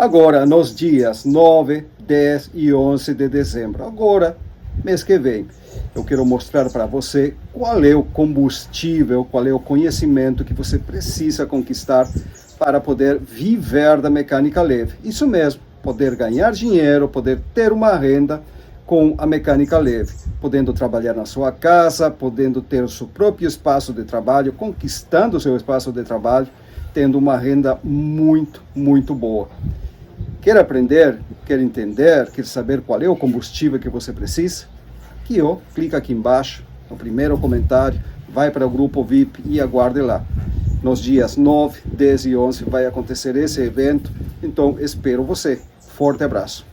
Agora, nos dias 9, 10 e 11 de dezembro, agora, mês que vem, eu quero mostrar para você qual é o combustível, qual é o conhecimento que você precisa conquistar para poder viver da mecânica leve. Isso mesmo, poder ganhar dinheiro, poder ter uma renda com a mecânica leve, podendo trabalhar na sua casa, podendo ter o seu próprio espaço de trabalho, conquistando o seu espaço de trabalho, tendo uma renda muito, muito boa. Quer aprender, quer entender, quer saber qual é o combustível que você precisa? Aqui, ó, clica aqui embaixo, no primeiro comentário, vai para o grupo VIP e aguarde lá. Nos dias 9, 10 e 11 vai acontecer esse evento, então espero você. Forte abraço.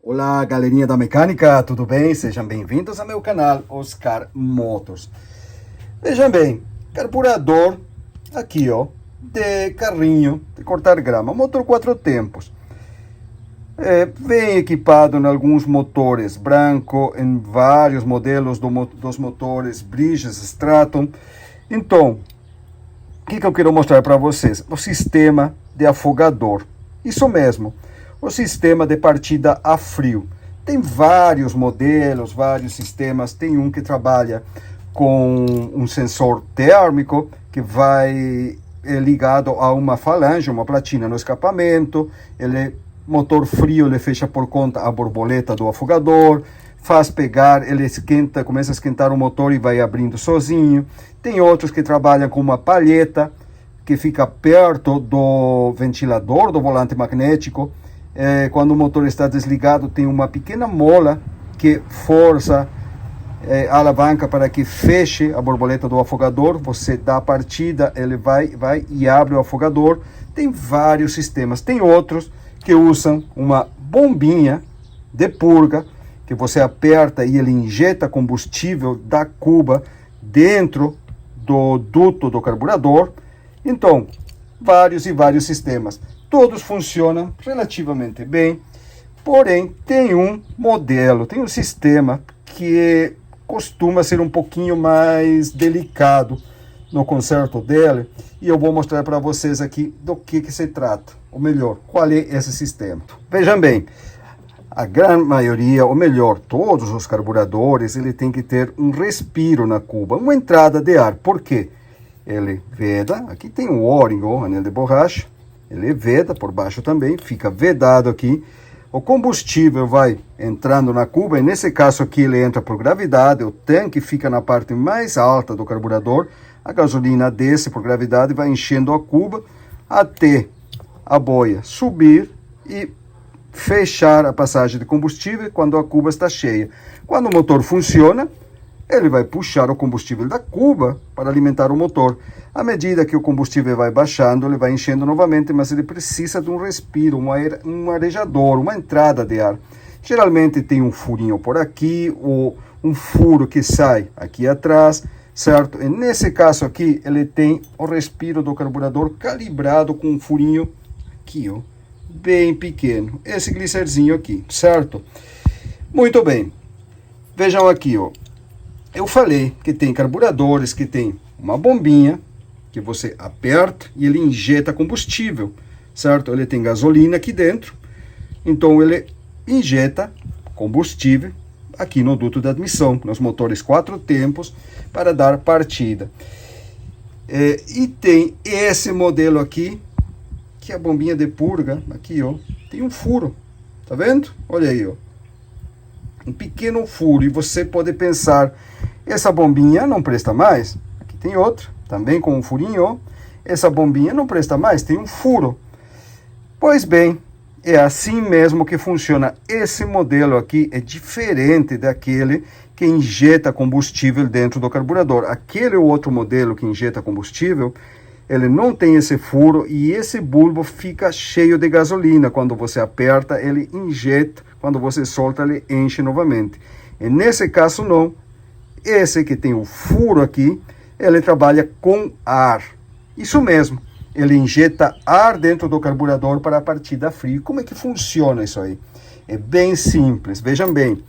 Olá, galerinha da mecânica, tudo bem? Sejam bem-vindos ao meu canal Oscar Motors. Vejam bem, carburador aqui, ó, de carrinho de cortar grama, motor 4 tempos. Vem equipado em alguns motores branco, em vários modelos dos motores Bridges, Straton. Então, o que eu quero mostrar para vocês? O sistema de afogador. Isso mesmo, o sistema de partida a frio. Tem vários modelos, vários sistemas. Tem um que trabalha com um sensor térmico que vai ligado a uma falange, uma platina no escapamento. Motor frio, ele fecha por conta a borboleta do afogador, faz pegar, ele esquenta, começa a esquentar o motor e vai abrindo sozinho. Tem outros que trabalham com uma palheta que fica perto do ventilador do volante magnético. Quando o motor está desligado, tem uma pequena mola que força a alavanca para que feche a borboleta do afogador. Você dá a partida, ele vai e abre o afogador. Tem vários sistemas. Tem outros que usam uma bombinha de purga, que você aperta e ele injeta combustível da cuba dentro do duto do carburador. Então, vários e vários sistemas. Todos funcionam relativamente bem, porém tem um modelo, tem um sistema que costuma ser um pouquinho mais delicado no conserto dele, e eu vou mostrar para vocês aqui do que se trata, ou melhor, qual é esse sistema. Vejam bem, a grande maioria, ou melhor, todos os carburadores, ele tem que ter um respiro na cuba, uma entrada de ar. Por quê? Ele veda, aqui tem um O-ring, anel de borracha, ele veda por baixo também, fica vedado aqui. O combustível vai entrando na cuba, e nesse caso aqui ele entra por gravidade, o tanque fica na parte mais alta do carburador, a gasolina desce por gravidade e vai enchendo a cuba até a boia subir e fechar a passagem de combustível quando a cuba está cheia. Quando o motor funciona, ele vai puxar o combustível da cuba para alimentar o motor. À medida que o combustível vai baixando, ele vai enchendo novamente, mas ele precisa de um respiro, um arejador, uma entrada de ar. Geralmente tem um furinho por aqui, ou um furo que sai aqui atrás, certo? E nesse caso aqui, ele tem o respiro do carburador calibrado com um furinho aqui, ó, bem pequeno. Esse glicerzinho aqui, certo? Muito bem. Vejam aqui, ó. Eu falei que tem carburadores que tem uma bombinha que você aperta e ele injeta combustível, certo? Ele tem gasolina aqui dentro, então ele injeta combustível aqui no duto de admissão, nos motores 4 tempos, para dar partida. E tem esse modelo aqui, que é a bombinha de purga, aqui, ó, tem um furo, tá vendo? Olha aí, ó, um pequeno furo, e você pode pensar, essa bombinha não presta mais. Aqui tem outra, também com um furinho, ó. Essa bombinha não presta mais, tem um furo. Pois bem, é assim mesmo que funciona. Esse modelo aqui é diferente daquele que injeta combustível dentro do carburador. Aquele outro modelo que injeta combustível, ele não tem esse furo e esse bulbo fica cheio de gasolina. Quando você aperta, ele injeta. Quando você solta, ele enche novamente. E nesse caso, não. Esse que tem o furo aqui, ele trabalha com ar. Isso mesmo. Ele injeta ar dentro do carburador para a partida fria. Como é que funciona isso aí? É bem simples. Vejam bem.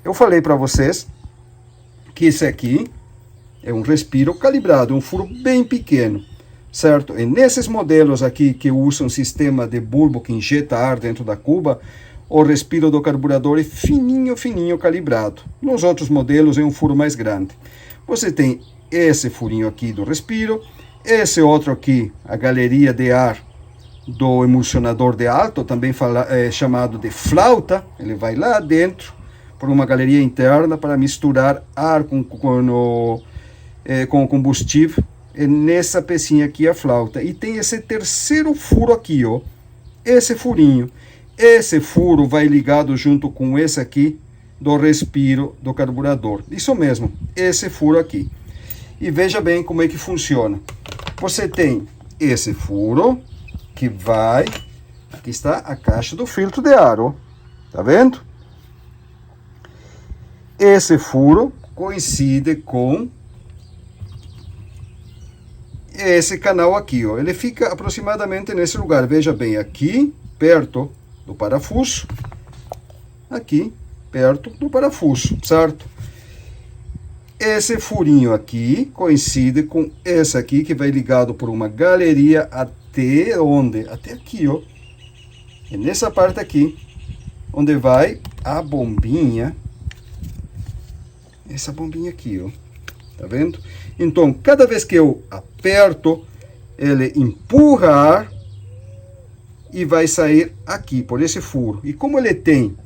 Eu falei para vocês que esse aqui É um respiro calibrado, um furo bem pequeno, certo? E nesses modelos aqui que usam um sistema de bulbo que injeta ar dentro da cuba, o respiro do carburador é fininho, fininho calibrado. Nos outros modelos é um furo mais grande. Você tem esse furinho aqui do respiro, esse outro aqui, a galeria de ar do emulsionador de alto, também chamado de flauta. Ele vai lá dentro por uma galeria interna para misturar ar com o combustível. É nessa pecinha aqui a flauta. E tem esse terceiro furo aqui, ó. Esse furinho. Esse furo vai ligado junto com esse aqui do respiro do carburador. Isso mesmo, esse furo aqui. E veja bem como é que funciona. Você tem esse furo que vai... Aqui está a caixa do filtro de ar, ó. Tá vendo? Esse furo coincide com esse canal aqui, ó. Ele fica aproximadamente nesse lugar. Veja bem, aqui, perto do parafuso. Aqui, perto do parafuso, certo? Esse furinho aqui coincide com esse aqui, que vai ligado por uma galeria até onde? Até aqui, ó. É nessa parte aqui, onde vai a bombinha. Essa bombinha aqui, ó. Tá vendo? Então, cada vez que eu aperto, ele empurra ar e vai sair aqui, por esse furo. E como ele tem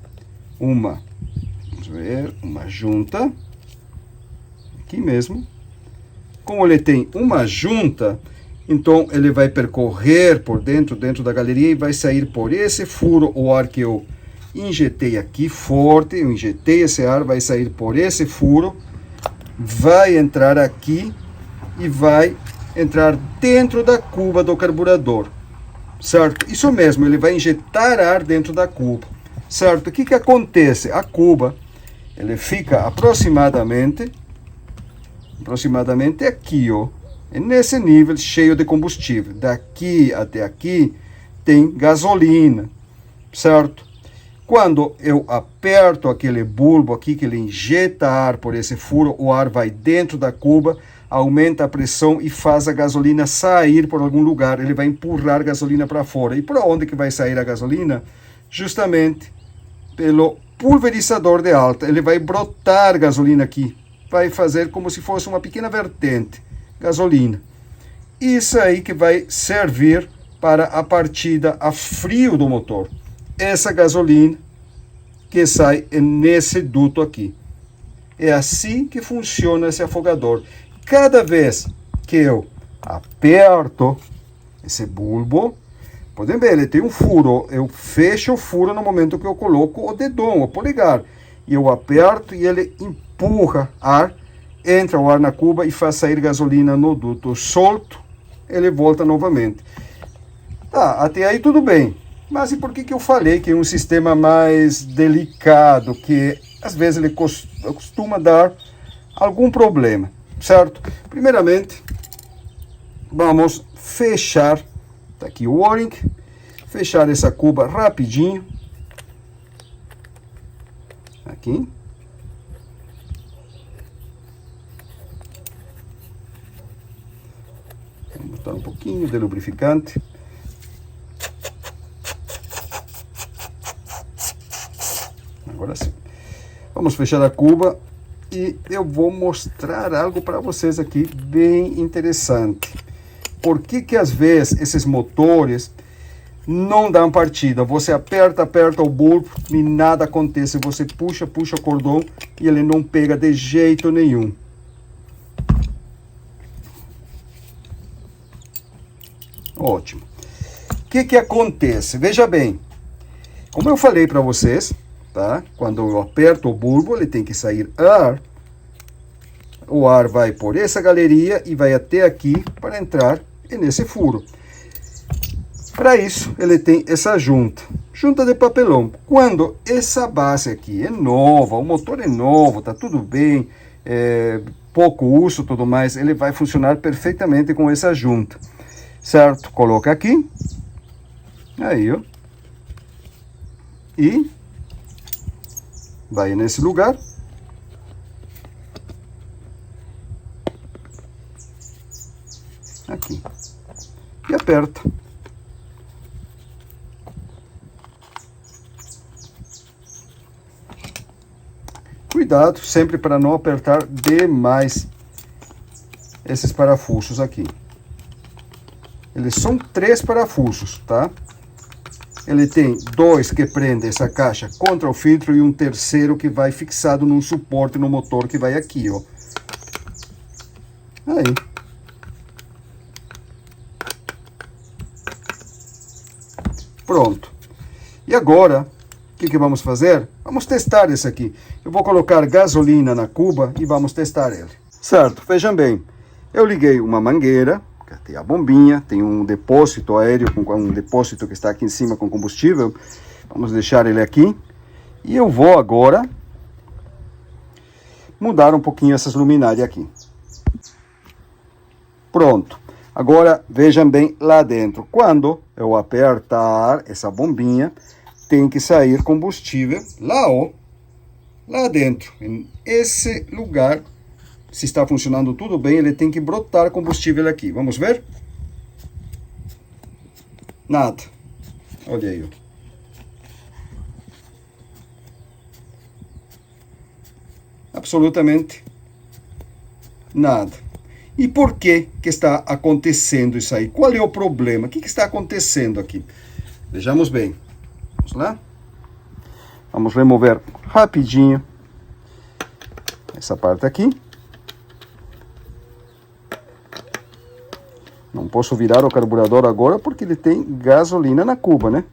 uma, vamos ver, uma junta, aqui mesmo. Como ele tem uma junta, então ele vai percorrer por dentro da galeria e vai sair por esse furo o ar que eu injetei aqui forte. Eu injetei esse ar, vai sair por esse furo, vai entrar aqui e vai entrar dentro da cuba do carburador, certo? Isso mesmo, ele vai injetar ar dentro da cuba, certo? O que que acontece? A cuba, ele fica aproximadamente aqui, ó, nesse nível cheio de combustível. Daqui até aqui tem gasolina, certo? Quando eu aperto aquele bulbo aqui, que ele injeta ar por esse furo, o ar vai dentro da cuba, aumenta a pressão e faz a gasolina sair por algum lugar. Ele vai empurrar a gasolina para fora. E para onde que vai sair a gasolina? Justamente pelo pulverizador de alta. Ele vai brotar gasolina aqui. Vai fazer como se fosse uma pequena vertente. Gasolina. Isso aí que vai servir para a partida a frio do motor. Essa gasolina que sai nesse duto aqui. É assim que funciona esse afogador. Cada vez que eu aperto esse bulbo, podem ver, ele tem um furo. Eu fecho o furo no momento que eu coloco o dedão, o polegar. E eu aperto e ele empurra ar, entra o ar na cuba e faz sair gasolina no duto. Solto, ele volta novamente. Tá, até aí tudo bem. Mas e por que eu falei que é um sistema mais delicado, que às vezes ele costuma dar algum problema, certo? Primeiramente, vamos fechar, tá aqui o O-ring, fechar essa cuba rapidinho, aqui. Vamos botar um pouquinho de lubrificante. Agora sim. Vamos fechar a cuba e eu vou mostrar algo para vocês aqui bem interessante. Por que que às vezes esses motores não dão partida? Você aperta o bulbo e nada acontece. Você puxa o cordão e ele não pega de jeito nenhum. Ótimo. O que que acontece? Veja bem. Como eu falei para vocês, tá? Quando eu aperto o bulbo, ele tem que sair ar. O ar vai por essa galeria e vai até aqui para entrar nesse furo. Para isso, ele tem essa junta de papelão. Quando essa base aqui é nova, o motor é novo, tá tudo bem, pouco uso, tudo mais, ele vai funcionar perfeitamente com essa junta, certo? Coloca aqui, aí, ó, e vai nesse lugar. aqui. E aperta. Cuidado sempre para não apertar demais esses parafusos aqui. Eles são 3 parafusos, tá? Ele tem 2 que prendem essa caixa contra o filtro e um terceiro que vai fixado num suporte no motor que vai aqui, ó. Aí. Pronto. E agora, o que vamos fazer? Vamos testar esse aqui. Eu vou colocar gasolina na cuba e vamos testar ele. Certo, vejam bem. Eu liguei uma mangueira, tem a bombinha, tem um depósito aéreo, com um depósito que está aqui em cima com combustível. Vamos deixar ele aqui. E eu vou agora mudar um pouquinho essas luminárias aqui. Pronto. Agora, vejam bem lá dentro. Quando eu apertar essa bombinha, tem que sair combustível lá, ó, lá dentro. Em esse lugar, se está funcionando tudo bem, ele tem que brotar combustível aqui. Vamos ver? Nada. Olha aí, ó. Absolutamente nada. E por que está acontecendo isso aí? Qual é o problema? O que está acontecendo aqui? Vejamos bem. Vamos lá? Vamos remover rapidinho essa parte aqui. Não posso virar o carburador agora porque ele tem gasolina na cuba, né?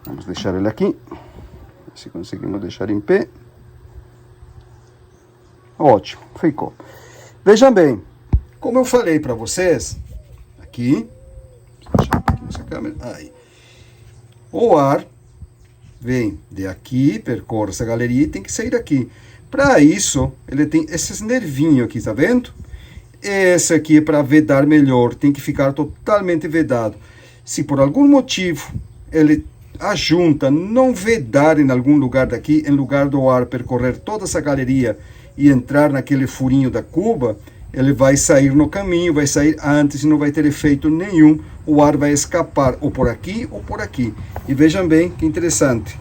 Vamos deixar ele aqui. Se conseguimos deixar em pé. Ótimo, ficou. Vejam bem, como eu falei para vocês, aqui, deixa eu aqui nessa câmera, aí, o ar vem de aqui, percorre essa galeria e tem que sair daqui. Para isso, ele tem esses nervinhos aqui, tá vendo? Esse aqui é para vedar melhor, tem que ficar totalmente vedado. Se por algum motivo a junta não vedar em algum lugar daqui, em lugar do ar percorrer toda essa galeria e entrar naquele furinho da cuba, ele vai sair no caminho, vai sair antes e não vai ter efeito nenhum. O ar vai escapar ou por aqui ou por aqui. E vejam bem que interessante.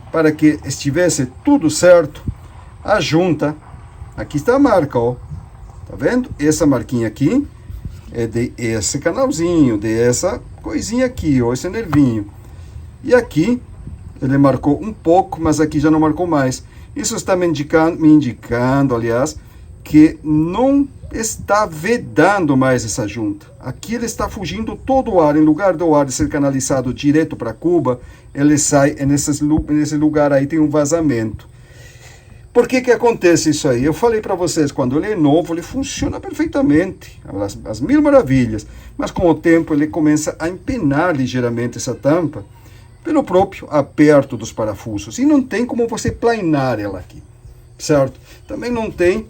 Para que estivesse tudo certo, a junta, aqui está a marca, ó. Tá vendo? Essa marquinha aqui é de esse canalzinho, de essa coisinha aqui, ó, esse nervinho. E aqui ele marcou um pouco, mas aqui já não marcou mais. Isso está me indicando, aliás, que não está vedando mais essa junta. Aqui ele está fugindo todo o ar. Em lugar do ar ser canalizado direto para a cuba, ele sai nesse lugar aí, tem um vazamento. Por que acontece isso aí? Eu falei para vocês, quando ele é novo, ele funciona perfeitamente, as mil maravilhas. Mas com o tempo ele começa a empenar ligeiramente essa tampa, pelo próprio aperto dos parafusos. E não tem como você planar ela aqui, certo? Também não tem,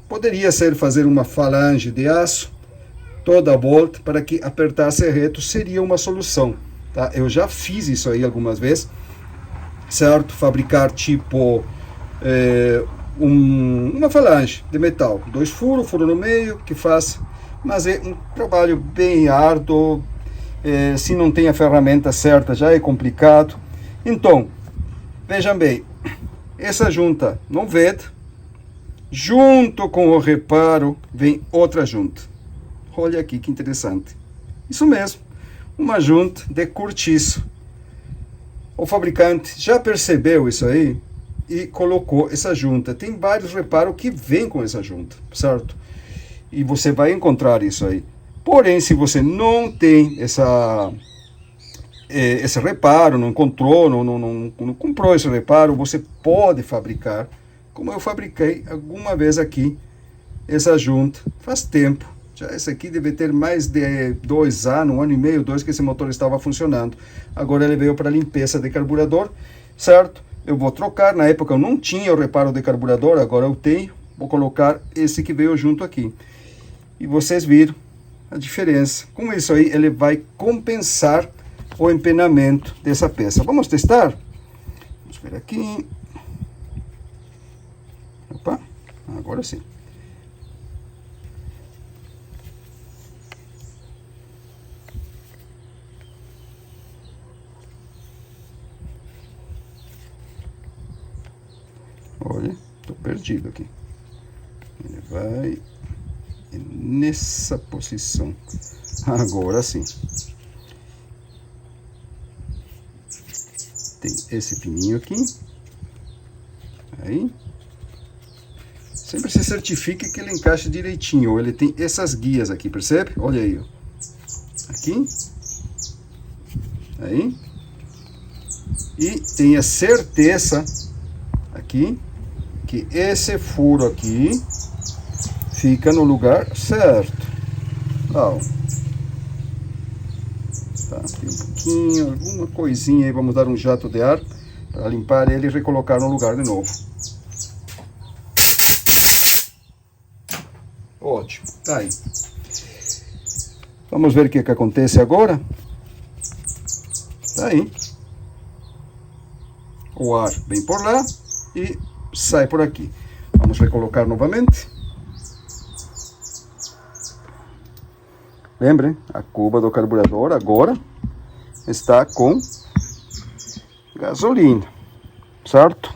poderia ser fazer uma falange de aço, toda a volta, para que apertasse reto, seria uma solução, tá? Eu já fiz isso aí algumas vezes, certo? Fabricar tipo uma falange de metal, 2 furos, furo no meio, que faz, mas é um trabalho bem árduo. Se não tem a ferramenta certa, já é complicado. Então, vejam bem, essa junta não veda, junto com o reparo vem outra junta. Olha aqui que interessante. Isso mesmo, uma junta de cortiço. O fabricante já percebeu isso aí e colocou essa junta. Tem vários reparos que vêm com essa junta, certo? E você vai encontrar isso aí. Porém, se você não tem esse reparo, não encontrou, não comprou esse reparo, você pode fabricar, como eu fabriquei alguma vez aqui, essa junta, faz tempo. Já esse aqui deve ter mais de 2 anos, 1 ano e meio, 2, que esse motor estava funcionando. Agora ele veio para limpeza de carburador, certo? Eu vou trocar, na época eu não tinha o reparo de carburador, agora eu tenho. Vou colocar esse que veio junto aqui. E vocês viram a diferença. Com isso aí, ele vai compensar o empenamento dessa peça. Vamos testar? Vamos ver aqui. Opa, agora sim. Olha, tô perdido aqui. Ele vai nessa posição. Agora sim. Tem esse pininho aqui. Aí. Sempre se certifique que ele encaixe direitinho. Ele tem essas guias aqui, percebe? Olha aí, ó. Aqui. Aí. E tenha certeza aqui que esse furo aqui fica no lugar certo. Ó. Tá, tem um pouquinho, alguma coisinha aí, vamos dar um jato de ar para limpar ele e recolocar no lugar de novo. Ótimo, tá aí. Vamos ver o que acontece agora. Tá aí. O ar vem por lá e sai por aqui. Vamos recolocar novamente. Lembrem, a cuba do carburador agora está com gasolina, certo?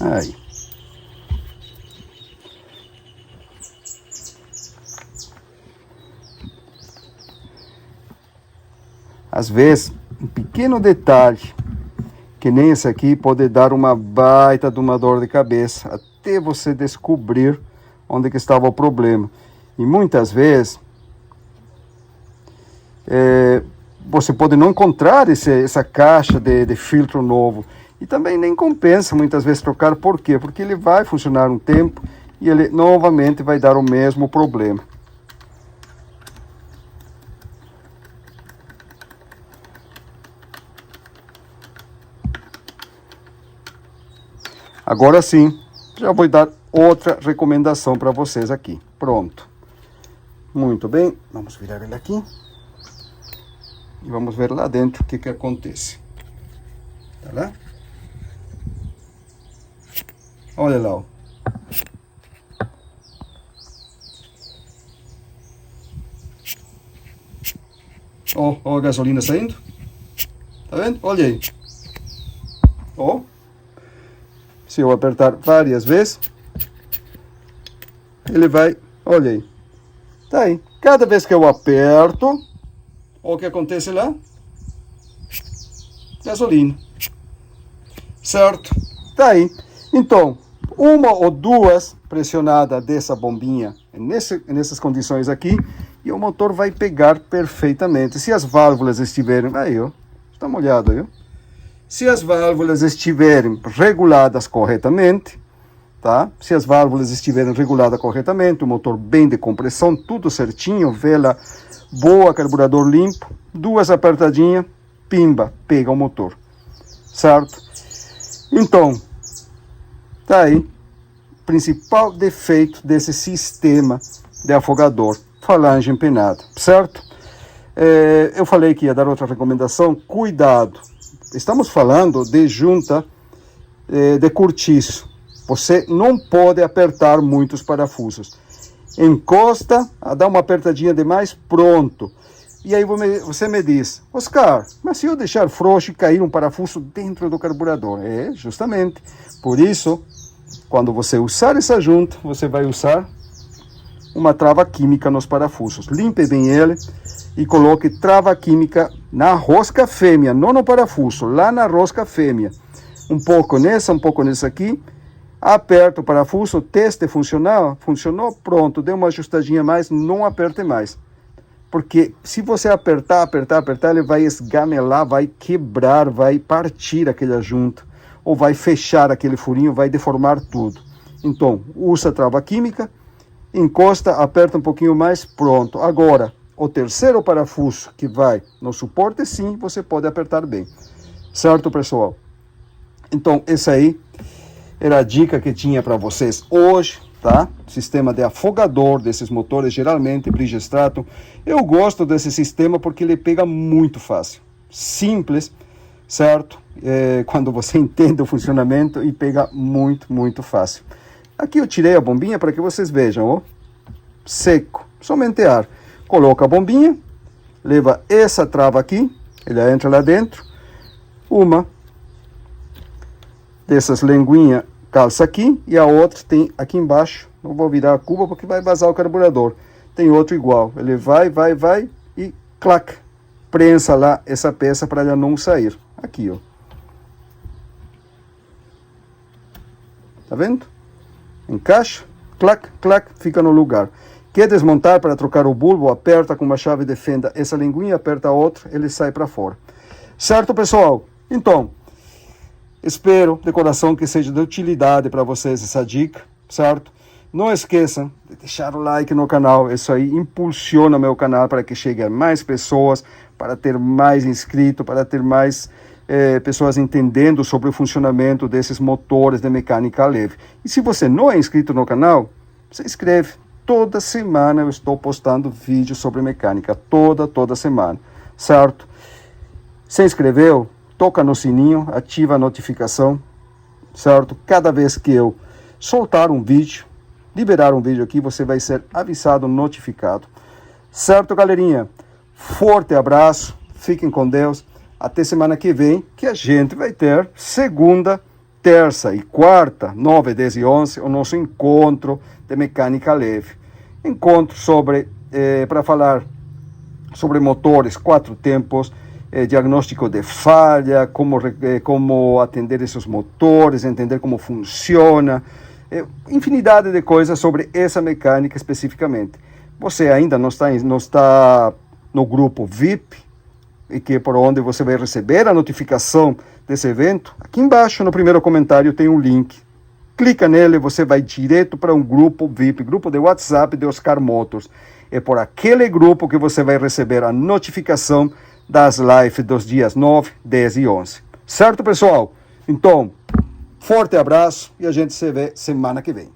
Aí. Às vezes, um pequeno detalhe, que nem esse aqui, pode dar uma baita de uma dor de cabeça, até você descobrir onde que estava o problema. E muitas vezes, você pode não encontrar essa caixa de filtro novo. E também nem compensa muitas vezes trocar. Por quê? Porque ele vai funcionar um tempo e ele novamente vai dar o mesmo problema. Agora sim, já vou dar outra recomendação para vocês aqui. Pronto. Muito bem, vamos virar ele aqui. E vamos ver lá dentro o que acontece. Tá lá? Olha lá, ó. Ó a gasolina saindo. Tá vendo? Olha aí. Ó. Se eu apertar várias vezes, ele vai, olha aí, tá aí. Cada vez que eu aperto, olha o que acontece lá, gasolina, certo? Tá aí. Então, uma ou duas pressionadas dessa bombinha, nessas condições aqui, e o motor vai pegar perfeitamente. Se as válvulas estiverem, aí ó, está molhado aí ó. Se as válvulas estiverem reguladas corretamente, tá? Se as válvulas estiverem reguladas corretamente, o motor bem de compressão, tudo certinho, vela boa, carburador limpo, duas apertadinhas, pimba, pega o motor, certo? Então, tá aí, principal defeito desse sistema de afogador, falange empenada, certo? Eu falei que ia dar outra recomendação, cuidado. Estamos falando de junta de cortiço. Você não pode apertar muitos parafusos. Encosta, dá uma apertadinha demais, pronto. E aí você me diz, Oscar, mas se eu deixar frouxo e cair um parafuso dentro do carburador? Justamente. Por isso, quando você usar essa junta, você vai usar uma trava química nos parafusos. Limpe bem ele e coloque trava química na rosca fêmea, não no parafuso, lá na rosca fêmea. Um pouco nessa aqui. Aperta o parafuso, teste funcionar, funcionou, pronto, deu uma ajustadinha a mais, não aperte mais. Porque se você apertar, ele vai esgamelar, vai quebrar, vai partir aquela junta, ou vai fechar aquele furinho, vai deformar tudo. Então, usa a trava química, encosta, aperta um pouquinho mais, pronto. Agora, o terceiro parafuso que vai no suporte, sim, você pode apertar bem. Certo, pessoal? Então, essa aí era a dica que tinha para vocês hoje. tá? Sistema de afogador desses motores, geralmente Bridgestone. Eu gosto desse sistema porque ele pega muito fácil, simples, certo? Quando você entende o funcionamento, e pega muito fácil. Aqui eu tirei a bombinha para que vocês vejam, ó, seco, somente ar. Coloca a bombinha, leva essa trava aqui, ele entra lá dentro, uma dessas linguinhas calça aqui, e a outra tem aqui embaixo. Não vou virar a cuba porque vai vazar o carburador. Tem outro igual, ele vai e clac, prensa lá essa peça para ela não sair. Aqui, ó. Tá vendo? Encaixa, clac, fica no lugar. Quer desmontar para trocar o bulbo, aperta com uma chave de fenda essa linguinha, aperta a outra, ele sai para fora. Certo, pessoal? Então, espero de coração que seja de utilidade para vocês essa dica, certo? Não esqueçam de deixar o like no canal, isso aí impulsiona meu canal para que chegue a mais pessoas, para ter mais inscritos, para ter mais pessoas entendendo sobre o funcionamento desses motores de mecânica leve. E se você não é inscrito no canal, se inscreve. Toda semana eu estou postando vídeos sobre mecânica, toda semana, certo? Se inscreveu? Toca no sininho, ativa a notificação, certo? Cada vez que eu soltar um vídeo, liberar um vídeo aqui, você vai ser avisado, notificado. Certo, galerinha? Forte abraço, fiquem com Deus. Até semana que vem, que a gente vai ter segunda, terça e quarta, 9, 10 e 11, o nosso encontro de mecânica leve. Encontro para falar sobre motores, 4 tempos, diagnóstico de falha, como atender esses motores, entender como funciona, infinidade de coisas sobre essa mecânica especificamente. Você ainda não está no grupo VIP, e que é por onde você vai receber a notificação desse evento, aqui embaixo no primeiro comentário tem um link. Clica nele, você vai direto para um grupo VIP, grupo de WhatsApp de Oscar Motors. É por aquele grupo que você vai receber a notificação das lives dos dias 9, 10 e 11. Certo, pessoal? Então, forte abraço e a gente se vê semana que vem.